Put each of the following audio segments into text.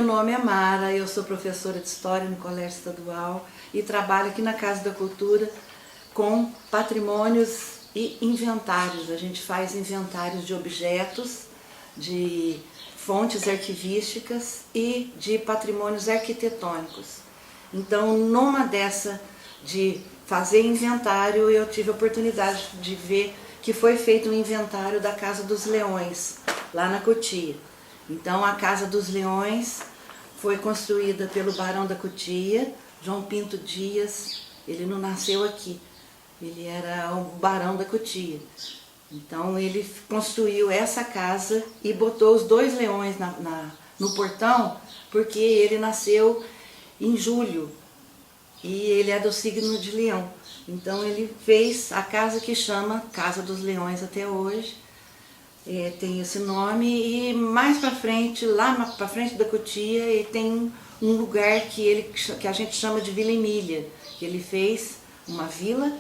Meu nome é Mara, eu sou professora de História no Colégio Estadual e trabalho aqui na Casa da Cultura com patrimônios e inventários. A gente faz inventários de objetos, de fontes arquivísticas e de patrimônios arquitetônicos. Então, numa dessa de fazer inventário, eu tive a oportunidade de ver que foi feito um inventário da Casa dos Leões, lá na Cotia. Então, a Casa dos Leões foi construída pelo Barão da Cotia, João Pinto Dias. Ele não nasceu aqui, ele era o Barão da Cotia. Então, ele construiu essa casa e botou os dois leões no portão, porque ele nasceu em julho e ele é do signo de Leão. Então, ele fez a casa que chama Casa dos Leões até hoje. Tem esse nome, e mais para frente, lá para frente da Cotia, ele tem um lugar que a gente chama de Vila Emília, que ele fez uma vila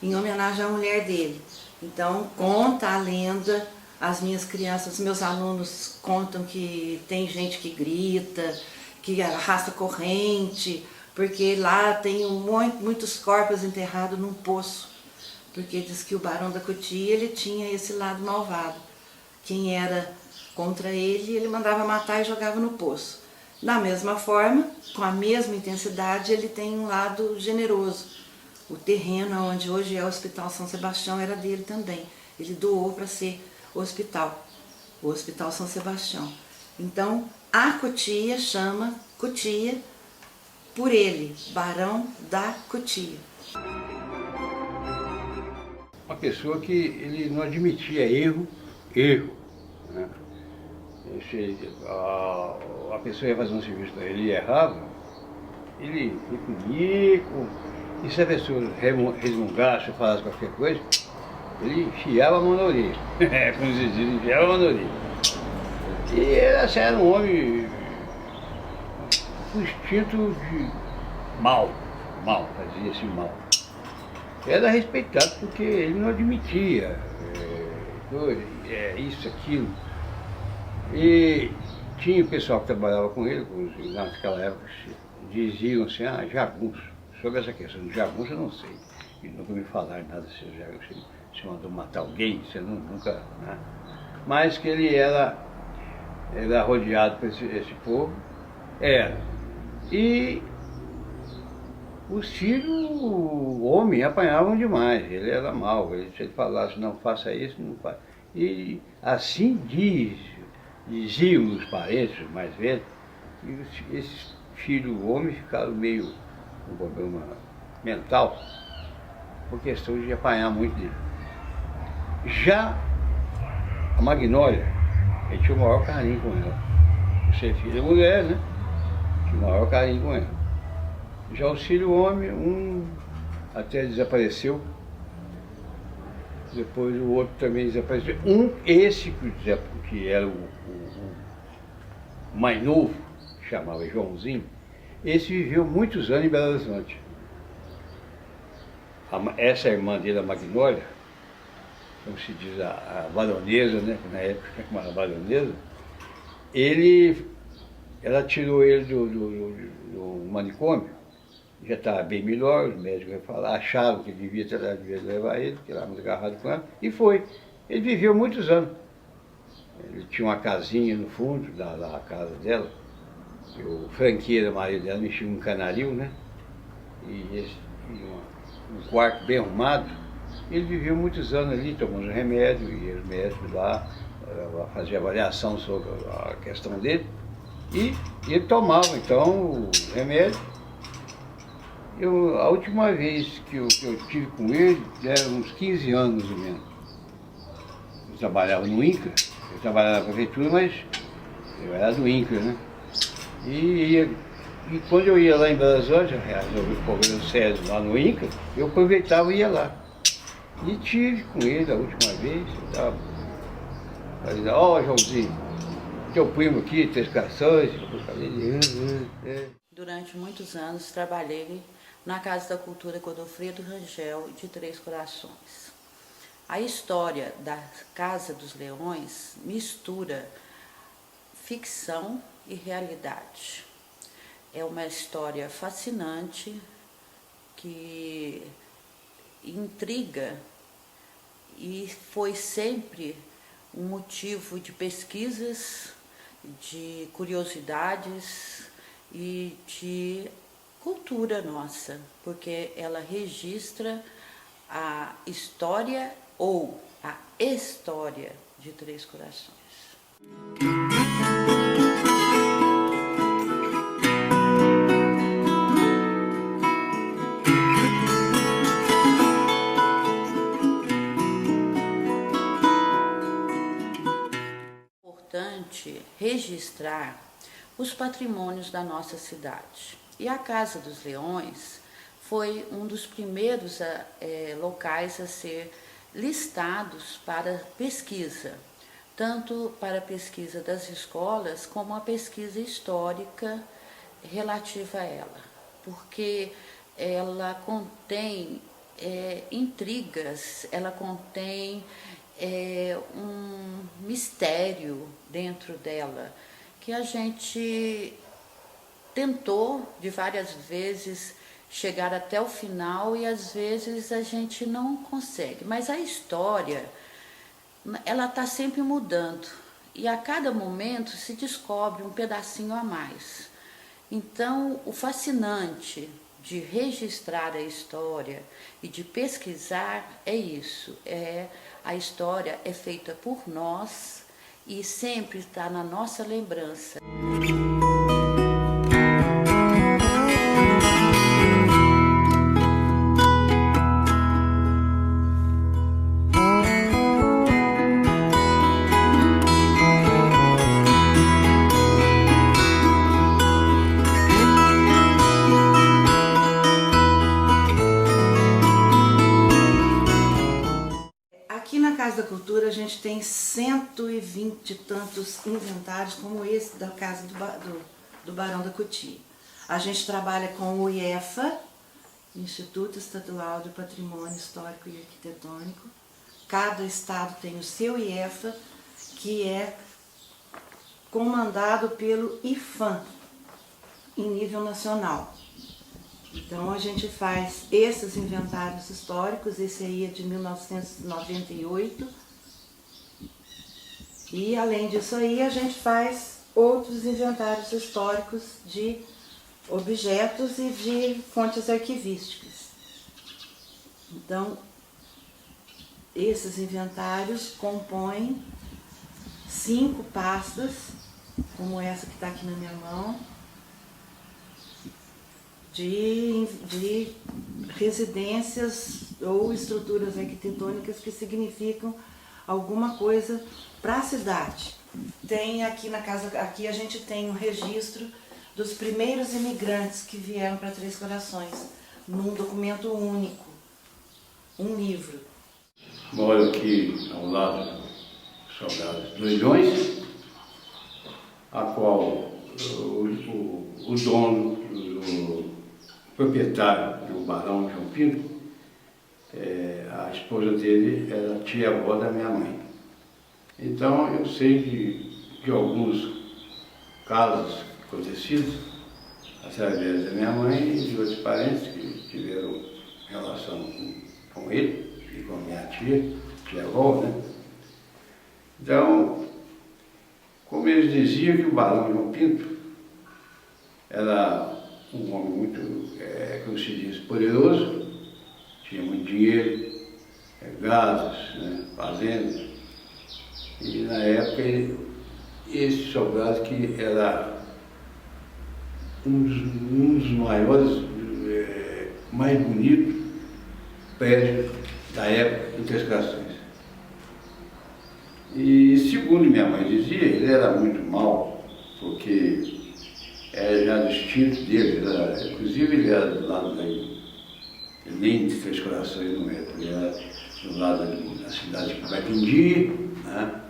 em homenagem à mulher dele. Então, conta a lenda, as minhas crianças, meus alunos contam que tem gente que grita, que arrasta corrente, porque lá tem muitos corpos enterrados num poço. Porque diz que o Barão da Cotia, ele tinha esse lado malvado. Quem era contra ele, ele mandava matar e jogava no poço. Da mesma forma, com a mesma intensidade, ele tem um lado generoso. O terreno onde hoje é o Hospital São Sebastião era dele também. Ele doou para ser hospital, o Hospital São Sebastião. Então, a Cotia chama Cotia por ele, Barão da Cotia. Uma pessoa que ele não admitia erro, né? A pessoa ia fazer um serviço para ele e errava, ele repunia, e se a pessoa resmungasse ou falasse qualquer coisa, ele enfiava a mão na orelha. Como se diz, enfiava a mão na orelha. E ele era um homem com instinto de mal, fazia esse mal. Era respeitado porque ele não admitia isso, aquilo. E tinha o pessoal que trabalhava com ele, naquela época, diziam assim, jagunço. Sobre essa questão de jagunço eu não sei. E nunca me falaram nada se jagunço. Se mandou matar alguém, você nunca... Né? Mas que ele era rodeado por esse povo, era. E os filhos, o homem, apanhavam demais, ele era mau, se ele falasse, não faça isso, não faça. E assim diziam os parentes mais velhos, e esses filhos homens ficaram meio com problema mental, por questão de apanhar muito dele. Já a Magnólia, ele tinha o maior carinho com ela. Por ser filha mulher, né? Tinha o maior carinho com ela. Já o filho homem, um até desapareceu, depois o outro também desapareceu. Esse que era o mais novo, que chamava Joãozinho, esse viveu muitos anos em Belo Horizonte. Essa irmã dele, a Magnólia, como se diz, a baronesa, né, na época chamava baronesa, ela tirou ele do manicômio. Já estava bem melhor, os médicos achavam que devia levar ele, porque era muito agarrado com ela, e foi. Ele viveu muitos anos. Ele tinha uma casinha no fundo da casa dela, e o franqueiro, marido dela, mexia um canaril, né? E um quarto bem arrumado. Ele viveu muitos anos ali, tomando remédio, e os médicos lá faziam avaliação sobre a questão dele, e ele tomava então o remédio. A última vez que eu tive com ele, era uns 15 anos mais ou menos. Eu trabalhava no INCRA, eu trabalhava na prefeitura, mas eu era do INCRA, né? E quando eu ia lá em Belo Horizonte, resolvi o problema sério lá no INCRA, eu aproveitava e ia lá. E tive com ele a última vez, eu estava fazendo, Joãozinho, teu primo aqui, 3 cações, eu falei, Durante muitos anos trabalhei na Casa da Cultura Godofredo Rangel de Três Corações. A história da Casa dos Leões mistura ficção e realidade. É uma história fascinante que intriga e foi sempre um motivo de pesquisas, de curiosidades e de cultura nossa, porque ela registra a história ou a história de Três Corações. Importante registrar os patrimônios da nossa cidade. E a Casa dos Leões foi um dos primeiros locais a ser listados para pesquisa, tanto para a pesquisa das escolas como a pesquisa histórica relativa a ela, porque ela contém intrigas, ela contém um mistério dentro dela, que a gente tentou de várias vezes chegar até o final e às vezes a gente não consegue. Mas a história, ela está sempre mudando e a cada momento se descobre um pedacinho a mais. Então, o fascinante de registrar a história e de pesquisar é isso, a história é feita por nós e sempre está na nossa lembrança. Na Casa da Cultura a gente tem 120 e tantos inventários como esse da Casa do Barão da Cutia. A gente trabalha com o IEFA, Instituto Estadual de Patrimônio Histórico e Arquitetônico. Cada estado tem o seu IEFA, que é comandado pelo IFAM, em nível nacional. Então a gente faz esses inventários históricos, esse aí é de 1998, e além disso aí a gente faz outros inventários históricos de objetos e de fontes arquivísticas. Então esses inventários compõem 5 pastas, como essa que está aqui na minha mão, de residências ou estruturas arquitetônicas que significam alguma coisa para a cidade. Tem aqui na casa, aqui a gente tem um registro dos primeiros imigrantes que vieram para Três Corações, num documento único, um livro. Moro aqui ao lado do Salgado dos Leões, a qual o dono, o proprietário do Barão João Pinto, a esposa dele era tia-avó da minha mãe. Então eu sei de alguns casos acontecidos através da minha mãe e de outros parentes que tiveram relação com ele e com a minha tia-avó, né? Então, como eles diziam que o Barão João Pinto era um homem muito, como se diz, poderoso, tinha muito dinheiro, gados, né, fazendas, e na época esse Salgado, que era um dos maiores, mais bonitos prédios da época em Três Corações. E segundo minha mãe dizia, ele era muito mau, porque era já do instinto dele, inclusive ele era do lado daí, nem de Três Corações não era, ele era do lado da cidade de Vaipindi, né?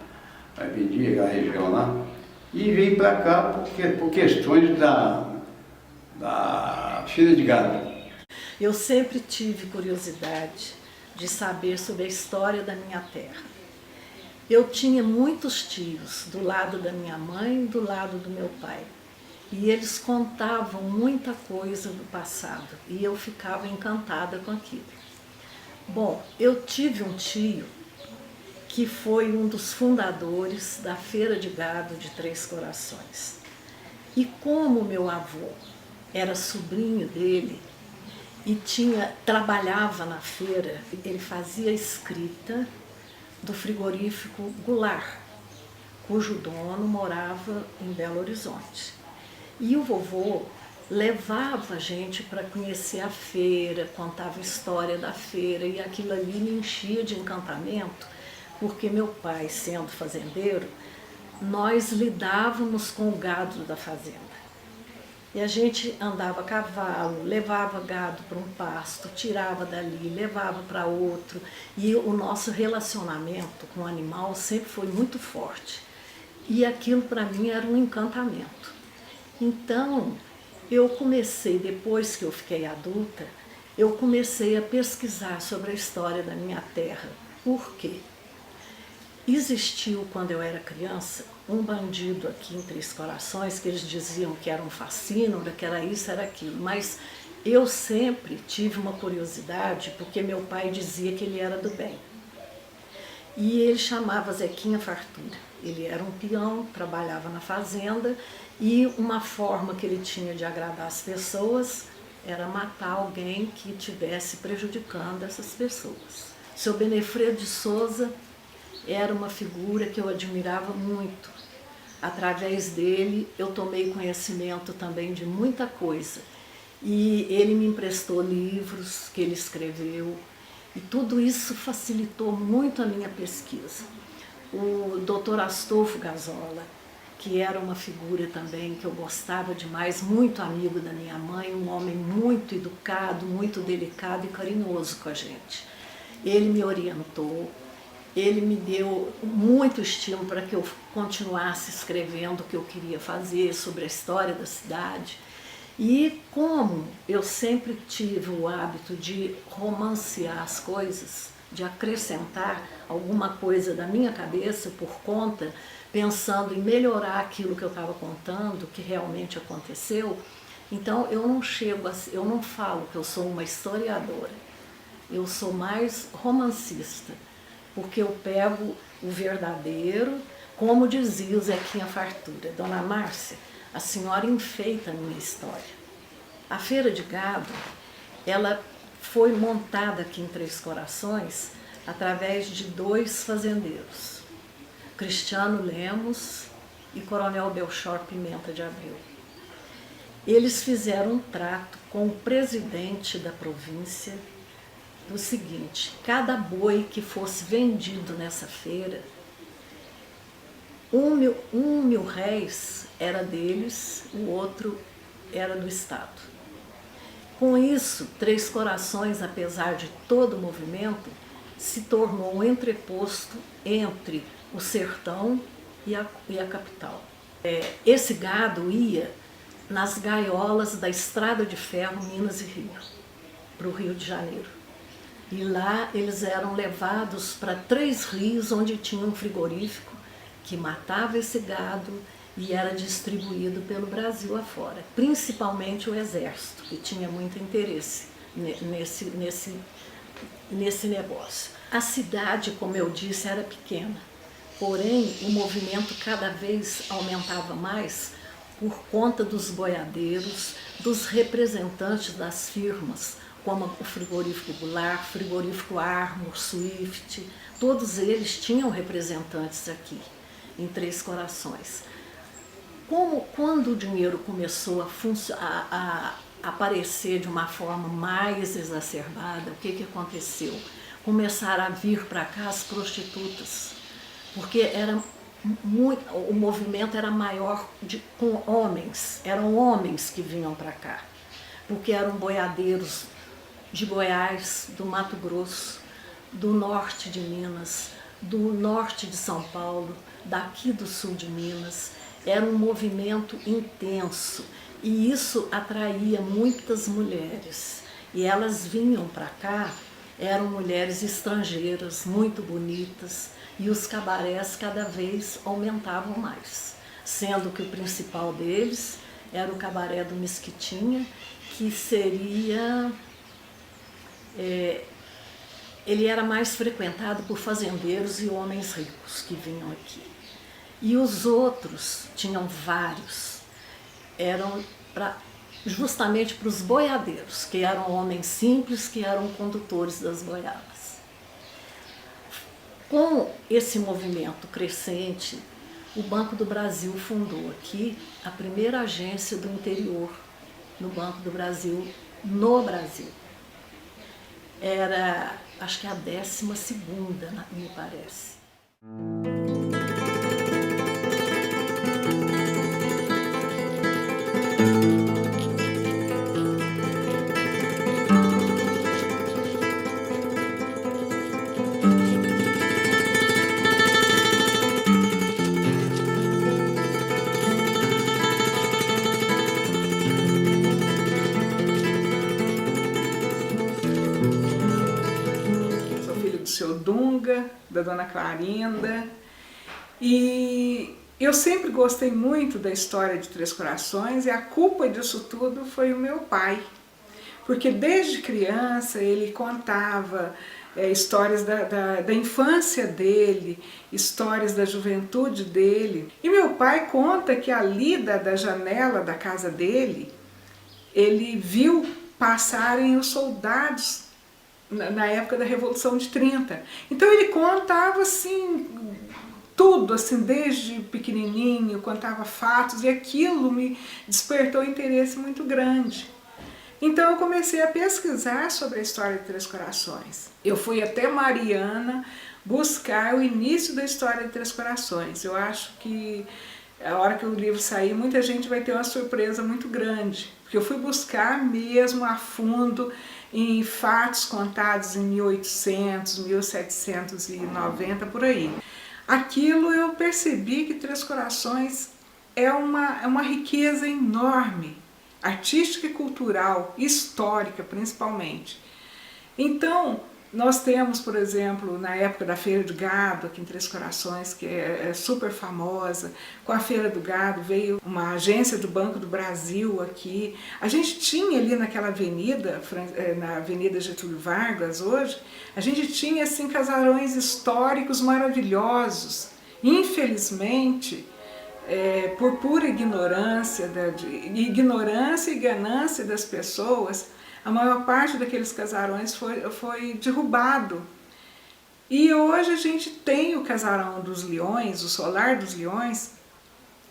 Vaipindi, aquela região lá, e veio para cá por questões da feira de gado. Eu sempre tive curiosidade de saber sobre a história da minha terra. Eu tinha muitos tios do lado da minha mãe e do lado do meu pai. E eles contavam muita coisa do passado e eu ficava encantada com aquilo. Bom, eu tive um tio que foi um dos fundadores da Feira de Gado de Três Corações. E como meu avô era sobrinho dele e trabalhava na feira, ele fazia escrita do frigorífico Goulart, cujo dono morava em Belo Horizonte. E o vovô levava a gente para conhecer a feira, contava a história da feira, e aquilo ali me enchia de encantamento, porque meu pai, sendo fazendeiro, nós lidávamos com o gado da fazenda. E a gente andava a cavalo, levava gado para um pasto, tirava dali, levava para outro. E o nosso relacionamento com o animal sempre foi muito forte. E aquilo para mim era um encantamento. Então, eu comecei, depois que eu fiquei adulta, eu comecei a pesquisar sobre a história da minha terra. Por quê? Existiu, quando eu era criança, um bandido aqui em Três Corações, que eles diziam que era um facínora, que era isso, era aquilo. Mas eu sempre tive uma curiosidade, porque meu pai dizia que ele era do bem. E ele chamava Zequinha Fartura. Ele era um peão, trabalhava na fazenda, e uma forma que ele tinha de agradar as pessoas era matar alguém que estivesse prejudicando essas pessoas. Seu Benefredo de Souza era uma figura que eu admirava muito. Através dele eu tomei conhecimento também de muita coisa. E ele me emprestou livros que ele escreveu, e tudo isso facilitou muito a minha pesquisa. O Dr. Astolfo Gazola, que era uma figura também que eu gostava demais, muito amigo da minha mãe, um homem muito educado, muito delicado e carinhoso com a gente. Ele me orientou, ele me deu muito estímulo para que eu continuasse escrevendo o que eu queria fazer sobre a história da cidade. E como eu sempre tive o hábito de romancear as coisas, de acrescentar alguma coisa da minha cabeça por conta, pensando em melhorar aquilo que eu estava contando, que realmente aconteceu, então eu não falo que eu sou uma historiadora, eu sou mais romancista, porque eu pego o verdadeiro, como dizia o Zequinha Fartura: Dona Márcia, a senhora enfeita a minha história. A Feira de Gado, ela foi montada aqui em Três Corações através de dois fazendeiros, Cristiano Lemos e Coronel Belchor Pimenta de Abreu. Eles fizeram um trato com o presidente da província do seguinte: cada boi que fosse vendido nessa feira, 1.000 réis era deles, o outro era do Estado. Com isso, Três Corações, apesar de todo o movimento, se tornou um entreposto entre o sertão e a capital. Esse gado ia nas gaiolas da Estrada de Ferro, Minas e Rio, para o Rio de Janeiro. E lá eles eram levados para Três Rios, onde tinha um frigorífico que matava esse gado e era distribuído pelo Brasil afora, principalmente o Exército, que tinha muito interesse nesse negócio. A cidade, como eu disse, era pequena, porém o movimento cada vez aumentava mais por conta dos boiadeiros, dos representantes das firmas, como o frigorífico Goulart, frigorífico Armour, Swift, todos eles tinham representantes aqui, em Três Corações. Quando o dinheiro começou a aparecer de uma forma mais exacerbada, o que aconteceu? Começaram a vir para cá as prostitutas, porque o movimento era maior com homens, eram homens que vinham para cá, porque eram boiadeiros de Goiás, do Mato Grosso, do norte de Minas, do norte de São Paulo, daqui do sul de Minas. Era um movimento intenso e isso atraía muitas mulheres. E elas vinham para cá eram mulheres estrangeiras, muito bonitas, e os cabarés cada vez aumentavam mais, sendo que o principal deles era o cabaré do Mesquitinha, que seria... ele era mais frequentado por fazendeiros e homens ricos que vinham aqui. E os outros, tinham vários, eram justamente para os boiadeiros, que eram homens simples, que eram condutores das boiadas. Com esse movimento crescente, o Banco do Brasil fundou aqui a primeira agência do interior no Banco do Brasil, no Brasil. Era, acho que a 12ª, me parece. Seu Dunga, da Dona Clarinda, e eu sempre gostei muito da história de Três Corações, e a culpa disso tudo foi o meu pai, porque desde criança ele contava histórias da infância dele, histórias da juventude dele, e meu pai conta que ali da janela da casa dele, ele viu passarem os soldados na época da Revolução de 30. Então ele contava assim, tudo, assim, desde pequenininho, contava fatos, e aquilo me despertou um interesse muito grande. Então eu comecei a pesquisar sobre a história de Três Corações. Eu fui até Mariana buscar o início da história de Três Corações. Eu acho que a hora que o livro sair, muita gente vai ter uma surpresa muito grande, porque eu fui buscar mesmo a fundo em fatos contados em 1800, 1790, por aí. Aquilo eu percebi que Três Corações é uma riqueza enorme, artística e cultural, histórica principalmente. Então, nós temos, por exemplo, na época da Feira do Gado, aqui em Três Corações, que é super famosa, com a Feira do Gado veio uma agência do Banco do Brasil aqui. A gente tinha ali naquela avenida, na Avenida Getúlio Vargas hoje, a gente tinha assim casarões históricos maravilhosos. Infelizmente, por pura ignorância e ganância das pessoas, a maior parte daqueles casarões foi derrubado. E hoje a gente tem o Casarão dos Leões, o Solar dos Leões,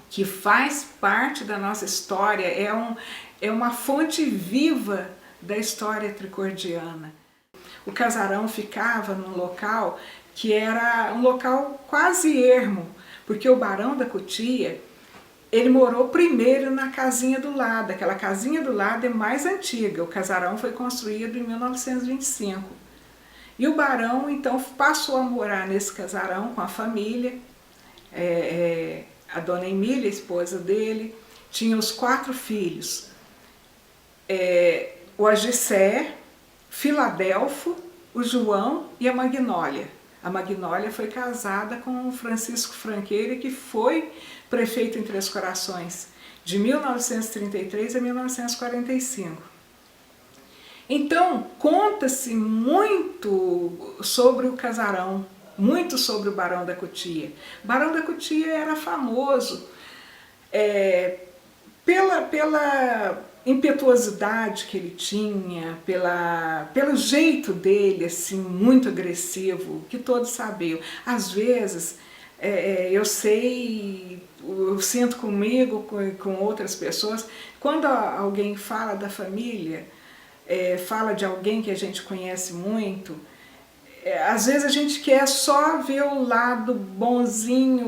que faz parte da nossa história, é uma fonte viva da história tricordiana. O casarão ficava num local que era um local quase ermo, porque o Barão da Cutia, ele morou primeiro na casinha do lado. Aquela casinha do lado é mais antiga, o casarão foi construído em 1925. E o barão então passou a morar nesse casarão com a família, a dona Emília, a esposa dele, tinha os 4 filhos, o Agissé, Filadelfo, o João e a Magnólia. A Magnólia foi casada com o Francisco Franqueira, que foi prefeito em Três Corações, de 1933 a 1945. Então, conta-se muito sobre o casarão, muito sobre o Barão da Cutia. O Barão da Cutia era famoso pela impetuosidade que ele tinha, pelo jeito dele, assim, muito agressivo, que todos sabiam. Às vezes, eu sinto comigo, com outras pessoas, quando alguém fala da família, fala de alguém que a gente conhece muito, às vezes a gente quer só ver o lado bonzinho,